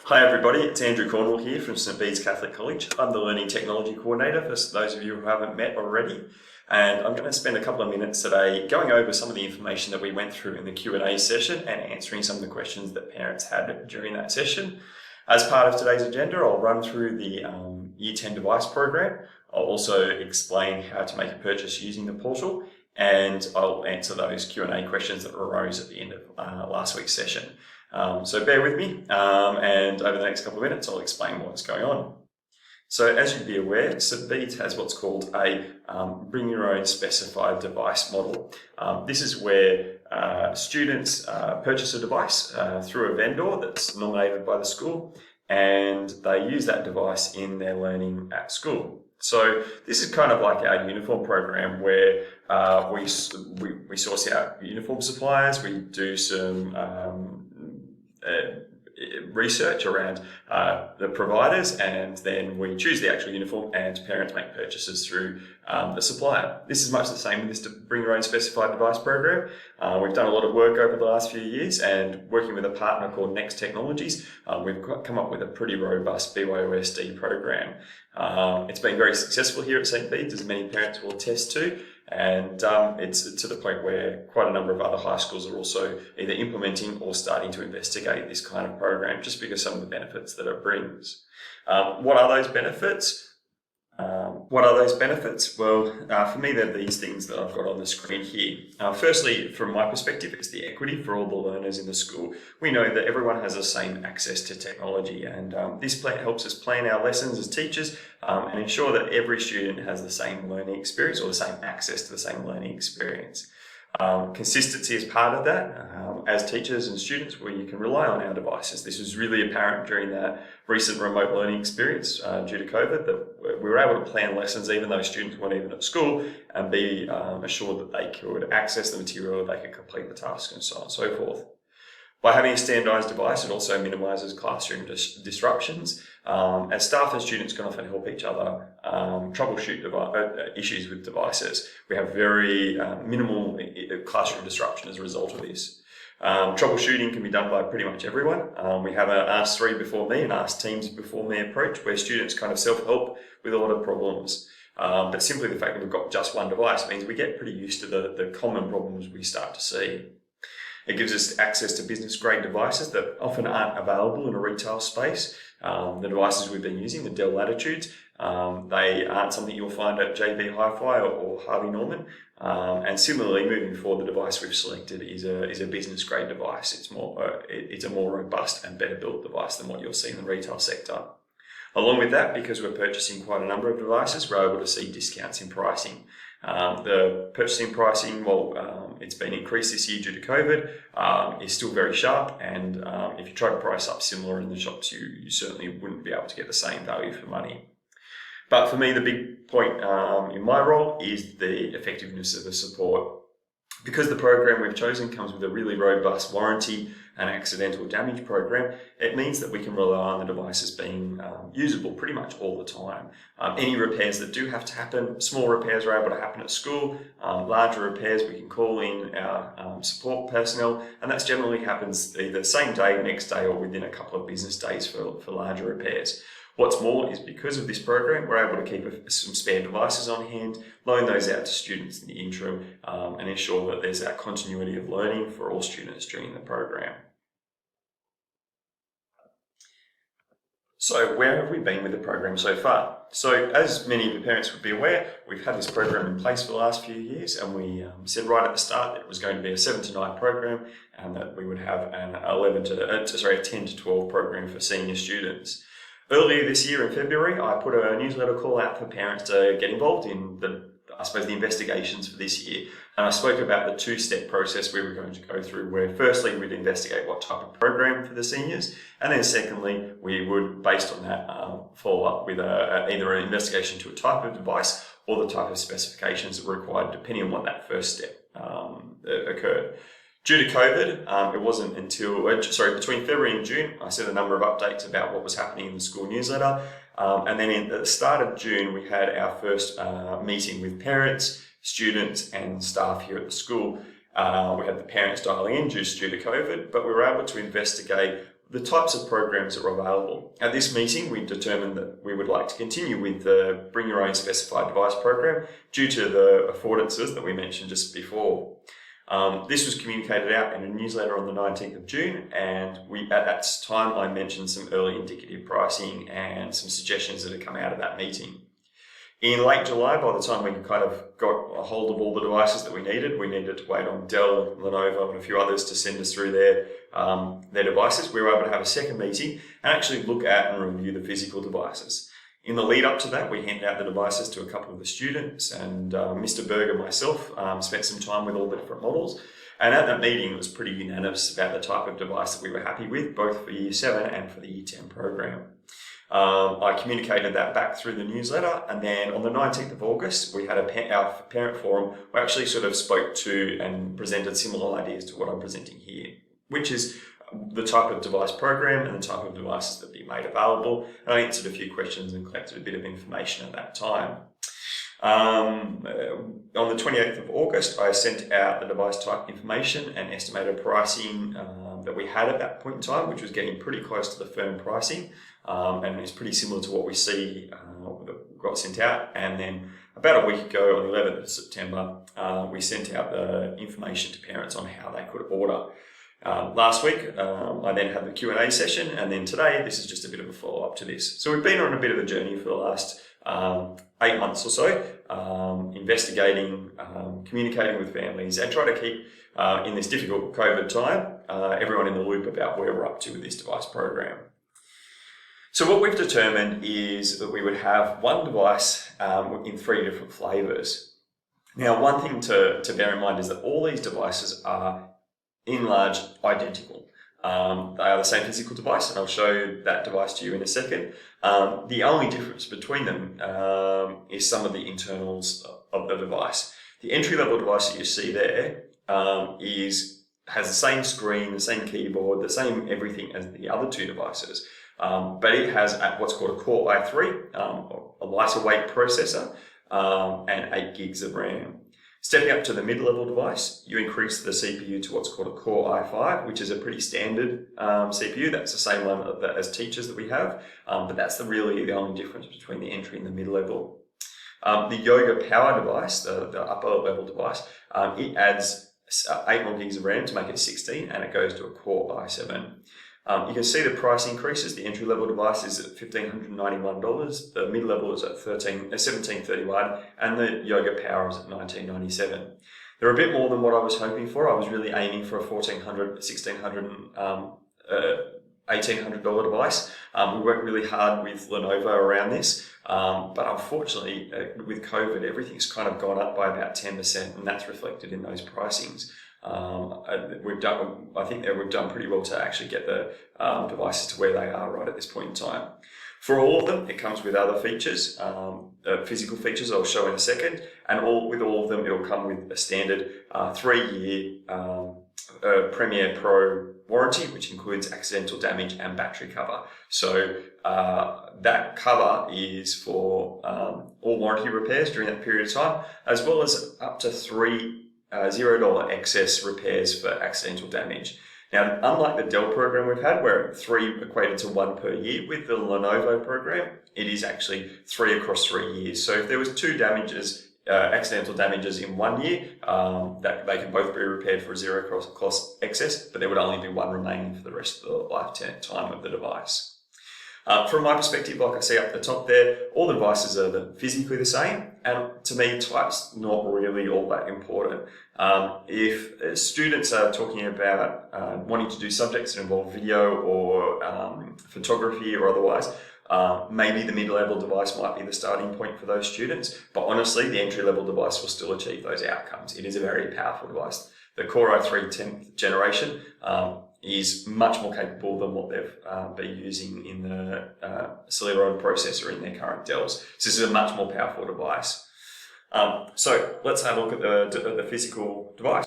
Hi everybody, it's Andrew Cornwall here from St Bede's Catholic College. I'm the Learning Technology Coordinator for those of you who haven't met already. And I'm going to spend a couple of minutes today going over some of the information that we went through in the Q&A session and answering some of the questions that parents had during that session. As part of today's agenda, I'll run through the Year 10 device program. I'll also explain how to make a purchase using the portal, and I'll answer those Q&A questions that arose at the end of last week's session. So bear with me, and over the next couple of minutes I'll explain what's going on. So as you'd be aware, St Bede's has what's called a bring your own specified device model. This is where students purchase a device through a vendor that's nominated by the school, and they use that device in their learning at school. So this is kind of like our uniform program where we source out uniform suppliers, we do some research around the providers, and then we choose the actual uniform, and parents make purchases through the supplier. This is much the same with this bring your own specified device program. We've done a lot of work over the last few years, and working with a partner called Next Technologies, we've come up with a pretty robust BYOSD program. It's been very successful here at St Bede's, as many parents will attest to. And it's to the point where quite a number of other high schools are also either implementing or starting to investigate this kind of program, just because of some of the benefits that it brings. What are those benefits? Well, for me, they're these things that I've got on the screen here. Firstly, from my perspective, it's the equity for all the learners in the school. We know that everyone has the same access to technology, and this helps us plan our lessons as teachers and ensure that every student has the same learning experience, or the same access to the same learning experience. Consistency is part of that. As teachers and students, you can rely on our devices. This was really apparent during that recent remote learning experience due to COVID, that we were able to plan lessons even though students weren't even at school, and be assured that they could access the material, they could complete the task, and so on and so forth. By having a standardised device, it also minimises classroom disruptions, as staff and students can often help each other troubleshoot issues with devices. We have very minimal classroom disruption as a result of this. Troubleshooting can be done by pretty much everyone. We have an Ask 3 before me and Ask Teams before me approach, where students kind of self-help with a lot of problems. But simply the fact that we've got just one device means we get pretty used to the common problems we start to see. It gives us access to business-grade devices that often aren't available in a retail space. The devices we've been using, the Dell Latitudes, they aren't something you'll find at JB Hi-Fi or Harvey Norman. And similarly, moving forward, the device we've selected is a business-grade device. It's a more robust and better built device than what you'll see in the retail sector. Along with that, because we're purchasing quite a number of devices, we're able to see discounts in pricing. The purchasing pricing, it's been increased this year due to COVID, is still very sharp, and if you try to price up similar in the shops, you certainly wouldn't be able to get the same value for money. But for me, the big point in my role is the effectiveness of the support. Because the program we've chosen comes with a really robust warranty and accidental damage program, it means that we can rely on the devices being usable pretty much all the time. Any repairs that do have to happen, small repairs are able to happen at school. Larger repairs, we can call in our support personnel, and that generally happens either same day, next day, or within a couple of business days for larger repairs. What's more is, because of this program, we're able to keep some spare devices on hand, loan those out to students in the interim, and ensure that there's that continuity of learning for all students during the program. So where have we been with the program so far? So as many of the parents would be aware, we've had this program in place for the last few years, and we said right at the start that it was going to be a 7 to 9 program, and that we would have a 10 to 12 program for senior students. Earlier this year in February, I put a newsletter call out for parents to get involved in the investigations for this year. And I spoke about the two-step process we were going to go through, where firstly we'd investigate what type of program for the seniors, and then secondly we would, based on that, follow up with either an investigation to a type of device or the type of specifications that were required, depending on what that first step occurred. Due to COVID, it wasn't until, between February and June, I sent a number of updates about what was happening in the school newsletter. And then at the start of June, we had our first meeting with parents, students and staff here at the school. We had the parents dialing in due to COVID, but we were able to investigate the types of programs that are available. At this meeting, we determined that we would like to continue with the Bring Your Own Specified Device program due to the affordances that we mentioned just before. This was communicated out in a newsletter on the 19th of June, and at that time I mentioned some early indicative pricing and some suggestions that had come out of that meeting. In late July, by the time we kind of got a hold of all the devices that we needed to wait on Dell, Lenovo and a few others to send us through their devices. We were able to have a second meeting and actually look at and review the physical devices. In the lead up to that, we handed out the devices to a couple of the students, and Mr. Berg and myself spent some time with all the different models. And at that meeting, it was pretty unanimous about the type of device that we were happy with, both for Year 7 and for the Year 10 program. I communicated that back through the newsletter, and then on the 19th of August, we had our parent forum. We actually sort of spoke to and presented similar ideas to what I'm presenting here, which is the type of device program and the type of devices that be made available. And I answered a few questions and collected a bit of information at that time. On the 28th of August, I sent out the device type information and estimated pricing that we had at that point in time, which was getting pretty close to the firm pricing, and it's pretty similar to what we see that got sent out. And then about a week ago, on the 11th of September, we sent out the information to parents on how they could order. Last week, I then had the Q&A session, and then today, this is just a bit of a follow-up to this. So we've been on a bit of a journey for the last 8 months or so, investigating, communicating with families, and trying to keep, in this difficult COVID time, everyone in the loop about where we're up to with this device program. So what we've determined is that we would have one device in 3 different flavors. Now, one thing to bear in mind is that all these devices are in large identical. They are the same physical device, and I'll show that device to you in a second. The only difference between them is some of the internals of the device. The entry-level device that you see there has the same screen, the same keyboard, the same everything as the other 2 devices, but it has what's called a Core i3, a lighter weight processor, and 8 gigs of RAM. Stepping up to the mid-level device, you increase the CPU to what's called a Core i5, which is a pretty standard CPU. That's the same one as teachers that we have, but that's really the only difference between the entry and the mid-level. The Yoga Power device, the upper-level device, it adds 8 more gigs of RAM to make it 16, and it goes to a Core i7. You can see the price increases. The entry-level device is at $1,591, the mid-level is at $1,731, and the Yoga Power is at $1,997. They're a bit more than what I was hoping for. I was really aiming for a $1,400, $1,600, $1,800 device. We worked really hard with Lenovo around this, but unfortunately, with COVID, everything's kind of gone up by about 10%, and that's reflected in those pricings. I think that we've done pretty well to actually get the devices to where they are right at this point in time. For all of them, it comes with other features, physical features I'll show in a second, and with all of them, it'll come with a standard 3-year Premiere Pro warranty, which includes accidental damage and battery cover. So that cover is for all warranty repairs during that period of time, as well as up to 3 $0 excess repairs for accidental damage. Now, unlike the Dell program we've had, where 3 equated to 1 per year, with the Lenovo program, it is actually 3 across 3 years. So if there was 2 damages, accidental damages in 1 year, that they can both be repaired for a $0 cost excess, but there would only be 1 remaining for the rest of the lifetime of the device. From my perspective, like I see up the top there, all the devices are physically the same, and to me, type's not really all that important. If students are talking about wanting to do subjects that involve video or photography or otherwise, maybe the mid-level device might be the starting point for those students, but honestly, the entry-level device will still achieve those outcomes. It is a very powerful device. The Core i3 10th generation is much more capable than what they've been using in the Celeron processor in their current Dells. So this is a much more powerful device. So let's have a look at the physical device.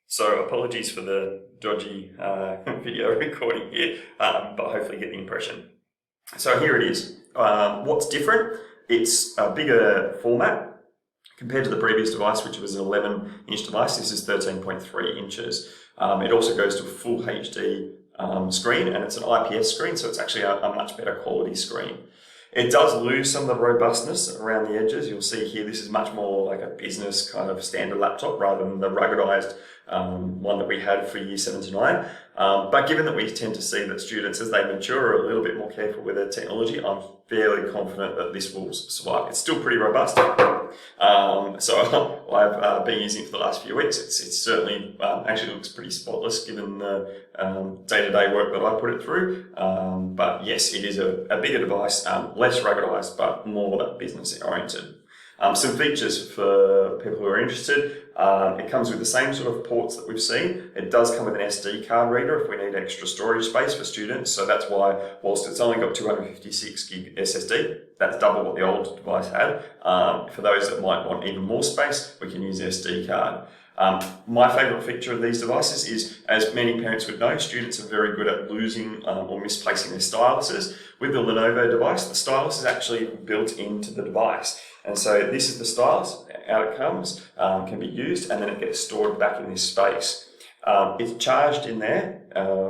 So apologies for the dodgy video recording here, but hopefully get the impression. So here it is. What's different? It's a bigger format compared to the previous device, which was an 11-inch device. This is 13.3 inches. It also goes to full HD screen, and it's an IPS screen, so it's actually a much better quality screen. It does lose some of the robustness around the edges. You'll see here, this is much more like a business kind of standard laptop rather than the ruggedized one that we had for year 7 to 9. But given that we tend to see that students, as they mature, are a little bit more careful with their technology, I'm fairly confident that this will survive. It's still pretty robust. So I've been using it for the last few weeks. It's certainly actually looks pretty spotless given the day-to-day work that I put it through. But yes, it is a bigger device, less ruggedized, but more business oriented. Some features for people who are interested. It comes with the same sort of ports that we've seen. It does come with an SD card reader if we need extra storage space for students. So that's why, whilst it's only got 256 gig SSD, that's double what the old device had. For those that might want even more space, we can use SD card. My favourite feature of these devices is, as many parents would know, students are very good at losing or misplacing their styluses. With the Lenovo device, the stylus is actually built into the device. And so this is the stylus, out it comes, can be used, and then it gets stored back in this space. It's charged in there,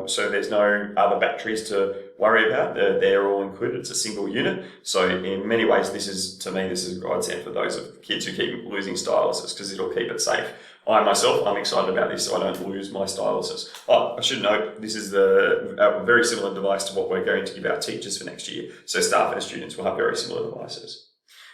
so there's no other batteries to worry about. They're all included. It's a single unit. So in many ways, this is a godsend for those of kids who keep losing styluses, because it'll keep it safe. I myself, I'm excited about this, so I don't lose my styluses. Oh, I should note, this is a very similar device to what we're going to give our teachers for next year. So staff and students will have very similar devices.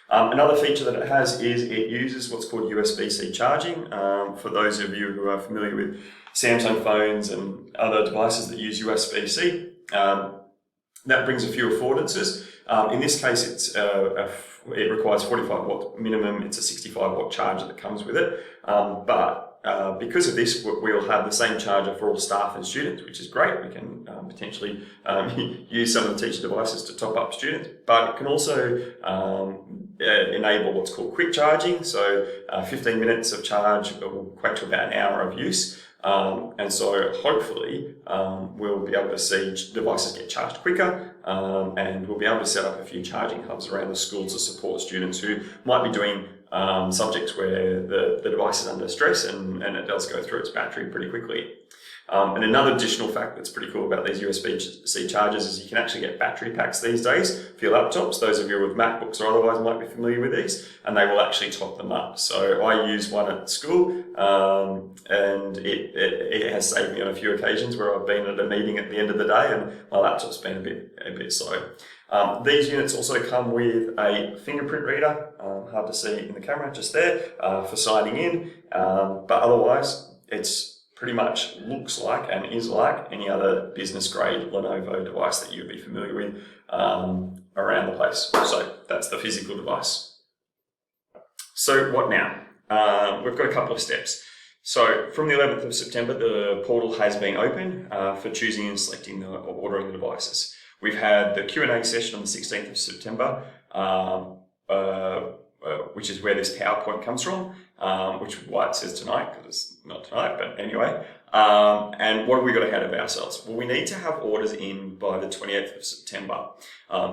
Another feature that it has is it uses what's called USB-C charging. For those of you who are familiar with Samsung phones and other devices that use USB-C, that brings a few affordances. In this case, it requires 45 watt minimum. It's a 65 watt charger that comes with it. But because of this, we'll have the same charger for all staff and students, which is great. We can potentially use some of the teacher devices to top up students, but it can also enable what's called quick charging. So 15 minutes of charge will equate to about an hour of use. And so hopefully we'll be able to see devices get charged quicker, and we'll be able to set up a few charging hubs around the school to support students who might be doing subjects where the device is under stress and it does go through its battery pretty quickly. And another additional fact that's pretty cool about these USB-C chargers is you can actually get battery packs these days for your laptops. Those of you with MacBooks or otherwise might be familiar with these, and they will actually top them up. So I use one at school, and it has saved me on a few occasions where I've been at a meeting at the end of the day and my laptop's been a bit slow. These units also come with a fingerprint reader, hard to see in the camera just there, for signing in, but otherwise it's pretty much looks like and is like any other business grade Lenovo device that you'd be familiar with around the place. So that's the physical device. So what now? We've got a couple of steps. So from the 11th of September, the portal has been open for choosing and selecting or ordering the devices. We've had the Q&A session on the 16th of September, which is where this PowerPoint comes from, which is why it says tonight, because it's not tonight, but anyway. And what have we got ahead of ourselves? Well, we need to have orders in by the 28th of September.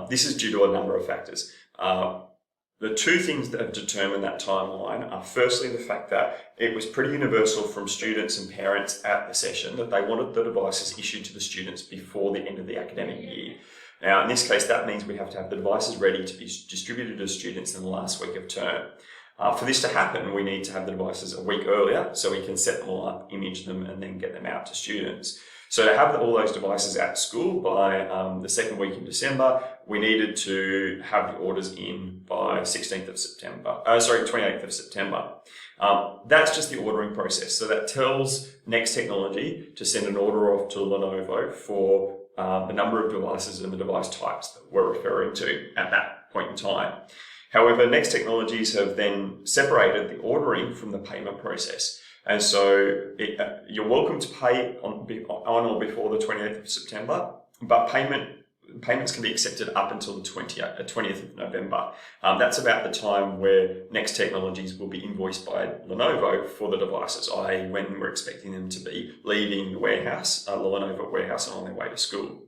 This is due to a number of factors. The two things that have determined that timeline are firstly the fact that it was pretty universal from students and parents at the session that they wanted the devices issued to the students before the end of the academic year. Now, in this case, that means we have to have the devices ready to be distributed to students in the last week of term. For this to happen, we need to have the devices a week earlier so we can set them all up, image them, and then get them out to students. So to have all those devices at school by the second week in December, we needed to have the orders in by 28th of September. That's just the ordering process. So that tells Next Technology to send an order off to Lenovo for the number of devices and the device types that we're referring to at that point in time. However, Next Technologies have then separated the ordering from the payment process. And so you're welcome to pay on or before the 28th of September, but payments can be accepted up until the 20th of November. That's about the time where Next Technologies will be invoiced by Lenovo for the devices, i.e. when we're expecting them to be leaving the warehouse, the Lenovo warehouse, and on their way to school.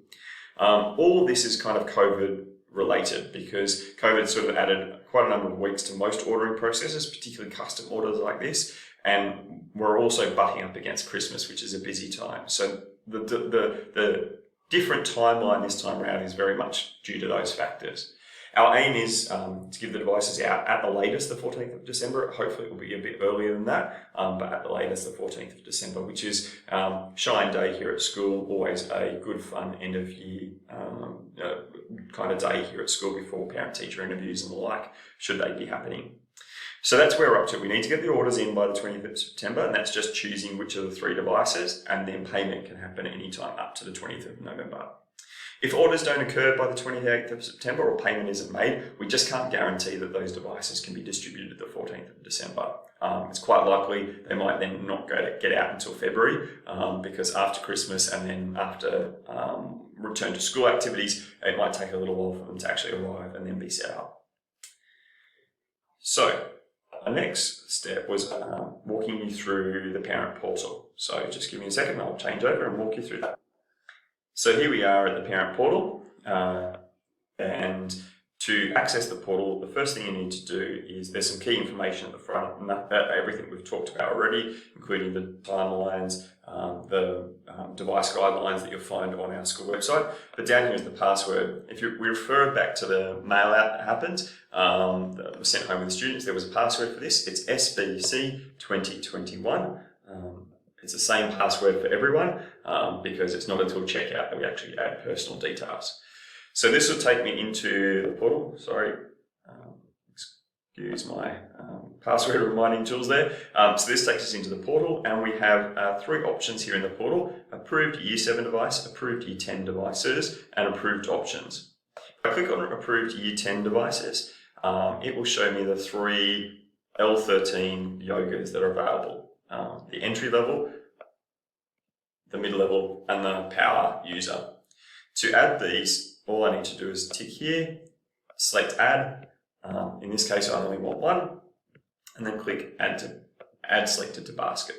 All of this is kind of COVID related because COVID sort of added quite a number of weeks to most ordering processes, particularly custom orders like this. And we're also butting up against Christmas, which is a busy time. So the different timeline this time around is very much due to those factors. Our aim is to give the devices out at the latest the 14th of December. Hopefully it will be a bit earlier than that, but at the latest the 14th of December, which is Shine Day here at school, always a good fun end of year kind of day here at school before parent-teacher interviews and the like, should they be happening. So that's where we're up to. We need to get the orders in by the 20th of September, and that's just choosing which of the 3 devices, and then payment can happen anytime up to the 20th of November. If orders don't occur by the 28th of September or payment isn't made, we just can't guarantee that those devices can be distributed the 14th of December. It's quite likely they might then not get out until February because after Christmas and then after return to school activities, it might take a little while for them to actually arrive and then be set up. So our next step was walking you through the parent portal. So just give me a second, I'll change over and walk you through that. So here we are at the parent portal, and to access the portal, the first thing you need to do is there's some key information at the front, everything we've talked about already, including the timelines, the device guidelines that you'll find on our school website. But down here is the password. If we refer back to the mail out that happened, that was sent home with the students, there was a password for this. It's SBC 2021. It's the same password for everyone because it's not until checkout that we actually add personal details. So this will take me into the portal. Sorry, excuse my password reminding tools there. So this takes us into the portal, and we have 3 options here in the portal: approved Year 7 device, approved Year 10 devices, and approved options. If I click on approved Year 10 devices, it will show me the 3 L13 yogas that are available. The entry level, the mid-level, and the power user. To add these, all I need to do is tick here, select add. In this case, I only want one, and then click add selected to basket.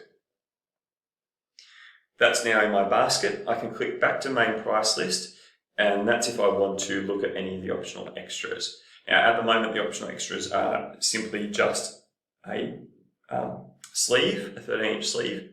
That's now in my basket. I can click back to main price list, and that's if I want to look at any of the optional extras. Now, at the moment, the optional extras are simply just a sleeve, a 13-inch sleeve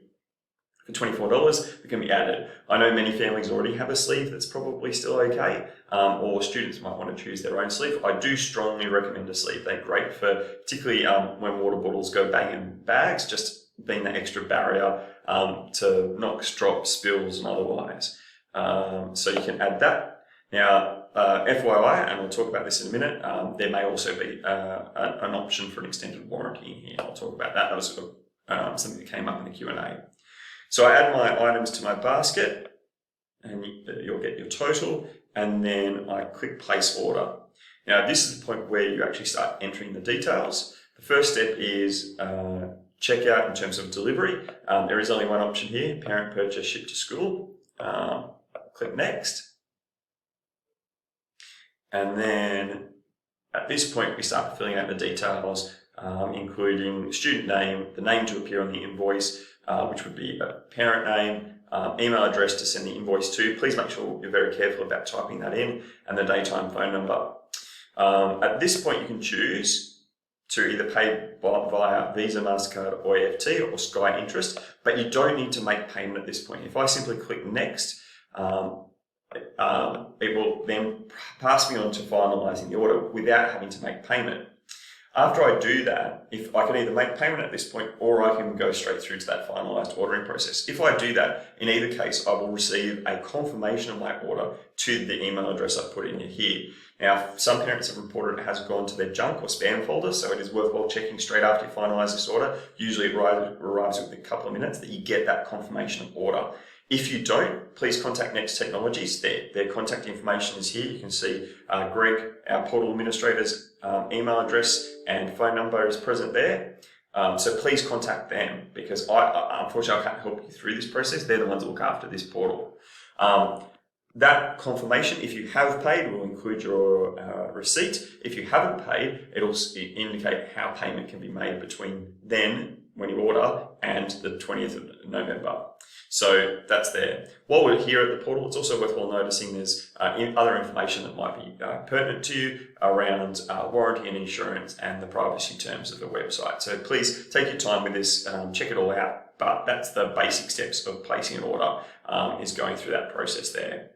for $24 that can be added. I know many families already have a sleeve that's probably still okay, or students might want to choose their own sleeve. I do strongly recommend a sleeve. They're great for, particularly when water bottles go bang in bags, just being that extra barrier to knocks, drops, spills and otherwise. So you can add that. Now, FYI, and we'll talk about this in a minute, there may also be an option for an extended warranty in here. I'll talk about that. That was sort of something that came up in the Q&A. So I add my items to my basket, and you'll get your total, and then I click place order. Now, this is the point where you actually start entering the details. The first step is checkout in terms of delivery. There is only one option here, parent purchase, ship to school. Click next. And then at this point, we start filling out the details, including student name, the name to appear on the invoice, which would be a parent name, email address to send the invoice to. Please make sure you're very careful about typing that in, and the daytime phone number. At this point, you can choose to either pay via Visa, MasterCard, or EFT, or Sky Interest, but you don't need to make payment at this point. If I simply click next, it will then pass me on to finalising the order without having to make payment. After I do that, if I can either make payment at this point or I can go straight through to that finalised ordering process. If I do that, in either case, I will receive a confirmation of my order to the email address I put in here. Now, some parents have reported it has gone to their junk or spam folder, so it is worthwhile checking straight after you finalise this order. Usually it arrives within a couple of minutes that you get that confirmation of order. If you don't, please contact Next Technologies. Their contact information is here. You can see Greg, our portal administrator's email address and phone number is present there. So please contact them, because unfortunately I can't help you through this process. They're the ones that look after this portal. That confirmation, if you have paid, will include your receipt. If you haven't paid, it'll indicate how payment can be made between then, when you order, and the 20th of November. So that's there. While we're here at the portal, it's also worthwhile noticing there's other information that might be pertinent to you around warranty and insurance and the privacy terms of the website. So please take your time with this, check it all out. But that's the basic steps of placing an order, is going through that process there.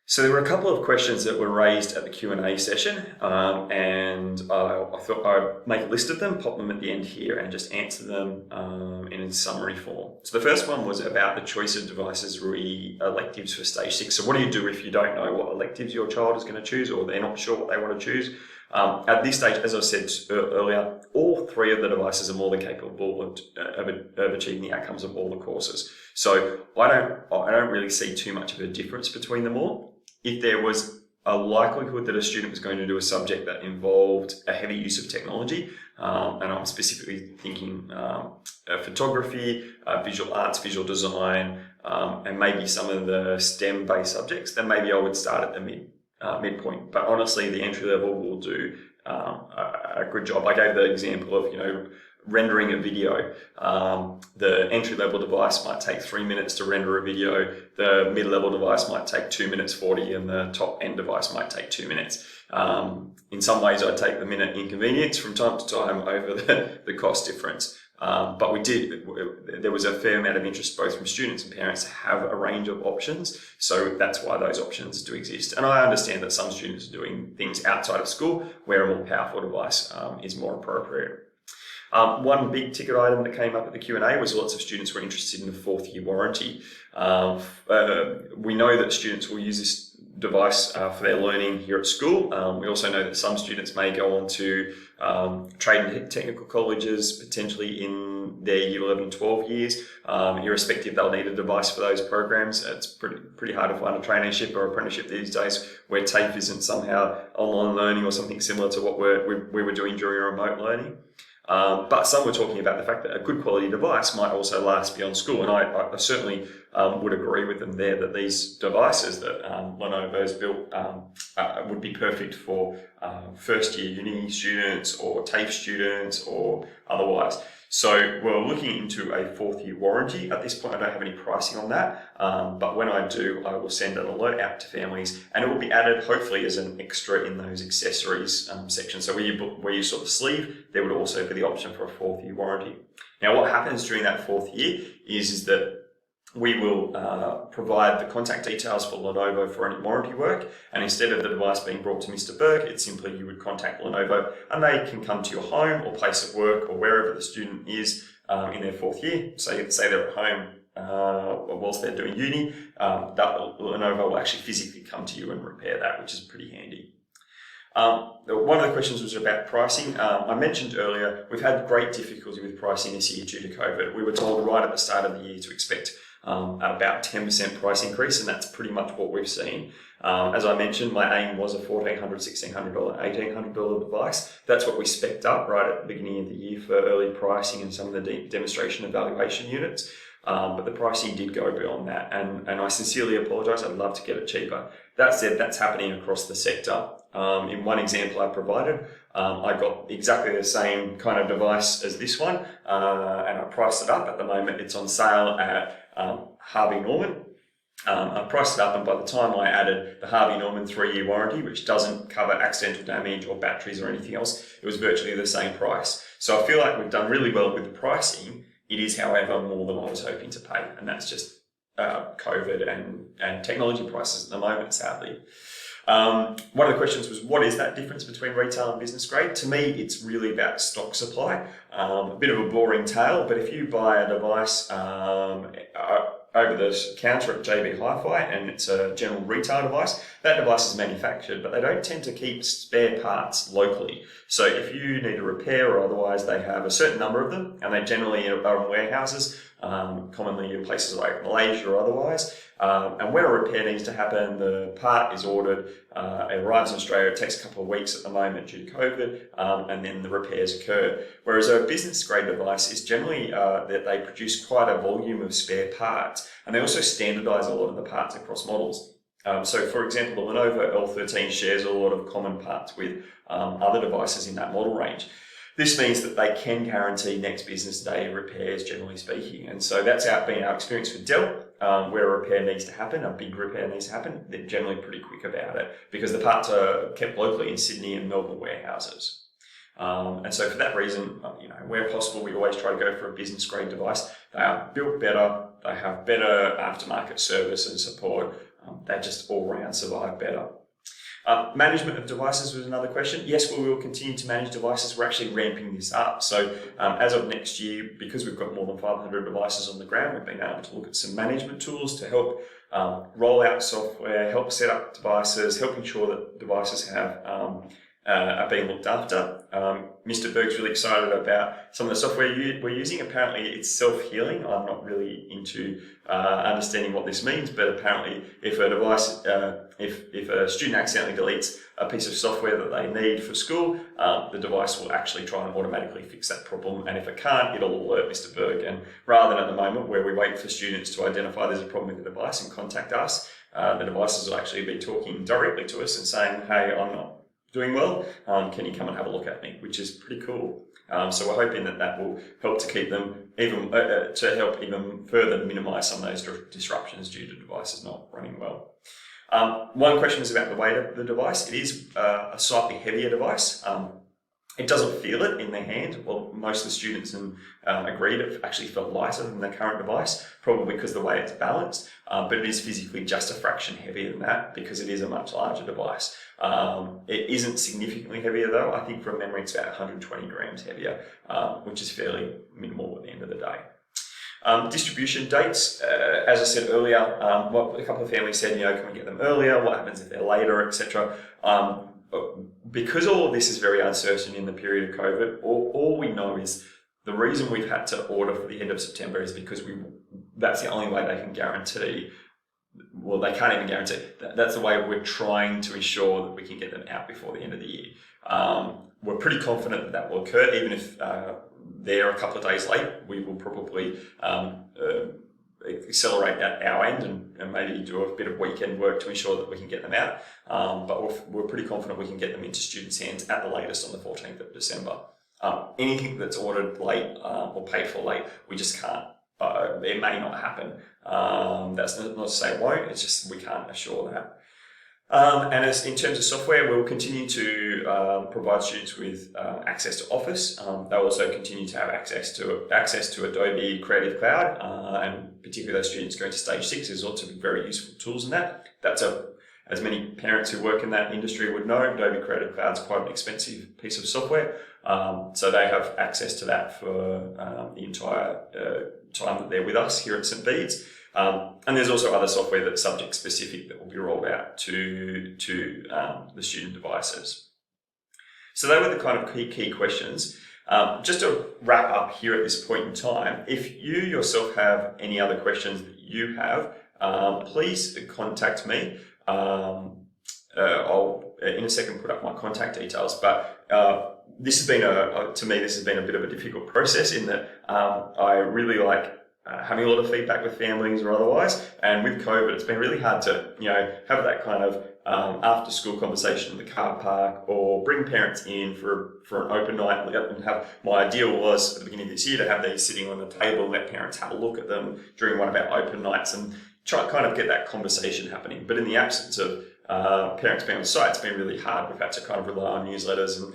So there were a couple of questions that were raised at the Q&A session, and I thought I'd make a list of them, pop them at the end here, and just answer them in a summary form. So the first one was about the choice of devices electives for stage 6. So what do you do if you don't know what electives your child is going to choose, or they're not sure what they want to choose? At this stage, as I said earlier, all 3 of the devices are more than capable of achieving the outcomes of all the courses. So I don't really see too much of a difference between them all. If there was a likelihood that a student was going to do a subject that involved a heavy use of technology, and I'm specifically thinking photography, visual arts, visual design, and maybe some of the STEM-based subjects, then maybe I would start at the midpoint. But honestly, the entry level will do a good job. I gave the example of, rendering a video. The entry-level device might take 3 minutes to render a video. The mid-level device might take 2 minutes 40, and the top-end device might take 2 minutes. In some ways, I'd take the minute inconvenience from time to time over the cost difference. But there was a fair amount of interest both from students and parents to have a range of options. So that's why those options do exist. And I understand that some students are doing things outside of school where a more powerful device is more appropriate. One big ticket item that came up at the Q&A was lots of students were interested in the 4th year warranty. We know that students will use this device for their learning here at school. We also know that some students may go on to trade and technical colleges, potentially in their year 11 and 12 years. Irrespective, they'll need a device for those programs. It's pretty hard to find a traineeship or apprenticeship these days where TAFE isn't somehow online learning or something similar to what we were doing during remote learning. But some were talking about the fact that a good quality device might also last beyond school, and I certainly would agree with them there that these devices that Lenovo has built would be perfect for first year uni students or TAFE students or otherwise. So we're looking into a 4th year warranty. At this point, I don't have any pricing on that, but when I do, I will send an alert out to families, and it will be added hopefully as an extra in those accessories section. So where you saw the sleeve, there would also be the option for a 4th year warranty. Now, what happens during that 4th year is that we will provide the contact details for Lenovo for any warranty work, and instead of the device being brought to Mr. Berg, it's simply you would contact Lenovo and they can come to your home or place of work or wherever the student is in their 4th year. So say they're at home whilst they're doing uni, Lenovo will actually physically come to you and repair that, which is pretty handy. One of the questions was about pricing. I mentioned earlier, we've had great difficulty with pricing this year due to COVID. We were told right at the start of the year to expect about 10% price increase, and that's pretty much what we've seen. As I mentioned, my aim was a $1,400, $1,600, $1,800 device. That's what we spec'd up right at the beginning of the year for early pricing and some of the demonstration evaluation units. But the pricing did go beyond that, and I sincerely apologise. I'd love to get it cheaper. That said, that's happening across the sector. In one example I provided, I got exactly the same kind of device as this one, and I priced it up. At the moment, it's on sale at Harvey Norman. I priced it up, and by the time I added the Harvey Norman 3-year warranty, which doesn't cover accidental damage or batteries or anything else, it was virtually the same price. So I feel like we've done really well with the pricing. It is, however, more than I was hoping to pay, and that's just COVID and technology prices at the moment, sadly. One of the questions was, what is that difference between retail and business grade? To me, it's really about stock supply. A bit of a boring tale, but if you buy a device over the counter at JB Hi-Fi and it's a general retail device, that device is manufactured, but they don't tend to keep spare parts locally. So if you need a repair or otherwise, they have a certain number of them, and they generally are in warehouses, commonly in places like Malaysia or otherwise. And when a repair needs to happen, the part is ordered, it arrives in Australia, it takes a couple of weeks at the moment due to COVID, and then the repairs occur. Whereas a business grade device is generally that they produce quite a volume of spare parts, and they also standardise a lot of the parts across models. So for example, the Lenovo L13 shares a lot of common parts with other devices in that model range. This means that they can guarantee next business day repairs, generally speaking. And so that's been our experience with Dell. Where a repair needs to happen, a big repair needs to happen, they're generally pretty quick about it because the parts are kept locally in Sydney and Melbourne warehouses. And so for that reason, where possible, we always try to go for a business grade device. They are built better, they have better aftermarket service and support, they just all round survive better. Management of devices was another question. Yes, we will continue to manage devices. We're actually ramping this up. So as of next year, because we've got more than 500 devices on the ground, we've been able to look at some management tools to help roll out software, help set up devices, help ensure that devices are being looked after. Mr. Berg's really excited about some of the software we're using. Apparently it's self-healing. I'm not really into understanding what this means, but apparently if a device, if a student accidentally deletes a piece of software that they need for school, the device will actually try and automatically fix that problem. And if it can't, it'll alert Mr. Berg. And rather than at the moment where we wait for students to identify there's a problem with the device and contact us, the devices will actually be talking directly to us and saying, hey, I'm not doing well, can you come and have a look at me, which is pretty cool. So we're hoping that will help to keep them to help even further minimise some of those disruptions due to devices not running well. One question was about the weight of the device. It is a slightly heavier device. It doesn't feel it in their hand. Well, most of the students agreed it actually felt lighter than the current device, probably because of the way it's balanced, but it is physically just a fraction heavier than that because it is a much larger device. It isn't significantly heavier though. I think from memory it's about 120 grams heavier, which is fairly minimal at the end of the day. Distribution dates, as I said earlier, a couple of families said, can we get them earlier? What happens if they're later, etc. Because all of this is very uncertain in the period of COVID, all we know is the reason we've had to order for the end of September is because that's the only way they can guarantee. Well, they can't even guarantee. That's the way we're trying to ensure that we can get them out before the end of the year. We're pretty confident that will occur, even if they're a couple of days late. We will probably accelerate at our end and maybe do a bit of weekend work to ensure that we can get them out. But we're pretty confident we can get them into students' hands at the latest on the 14th of December. Anything that's ordered late or paid for late, we just can't. It may not happen. That's not to say it won't, it's just we can't assure that. And in terms of software, we'll continue to provide students with access to Office. They'll also continue to have access to Adobe Creative Cloud, and particularly those students going to stage 6, there's lots of very useful tools in that. As many parents who work in that industry would know, Adobe Creative Cloud is quite an expensive piece of software. So they have access to that for the entire time that they're with us here at St. Bede's. And there's also other software that's subject specific that will be rolled out to the student devices. So they were the kind of key questions. Just to wrap up here at this point in time, if you yourself have any other questions that you have, please contact me. I'll in a second put up my contact details, but this has been to me this has been a bit of a difficult process in that I really like having a lot of feedback with families or otherwise, and with COVID it's been really hard to have that kind of after school conversation in the car park or bring parents in for an open night and have. My ideal was at the beginning of this year to have these sitting on the table, let parents have a look at them during one of our open nights and try to kind of get that conversation happening. But in the absence of parents being on site, it's been really hard. We've had to kind of rely on newsletters and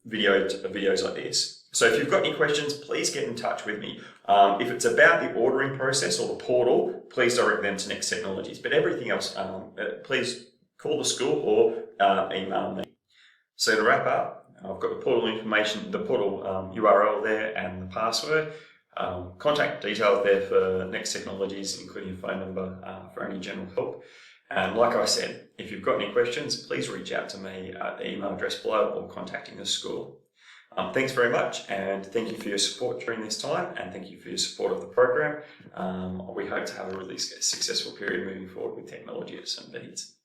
videos like this. So if you've got any questions, please get in touch with me. If it's about the ordering process or the portal, please direct them to Next Technologies. But everything else, please call the school or email me. So to wrap up, I've got the portal information, the portal URL there and the password. Contact details there for Next Technologies, including a phone number for any general help. And like I said, if you've got any questions, please reach out to me at the email address below or contacting the school. Thanks very much, and thank you for your support during this time, and thank you for your support of the program. We hope to have a really successful period moving forward with technology at St. Bede's.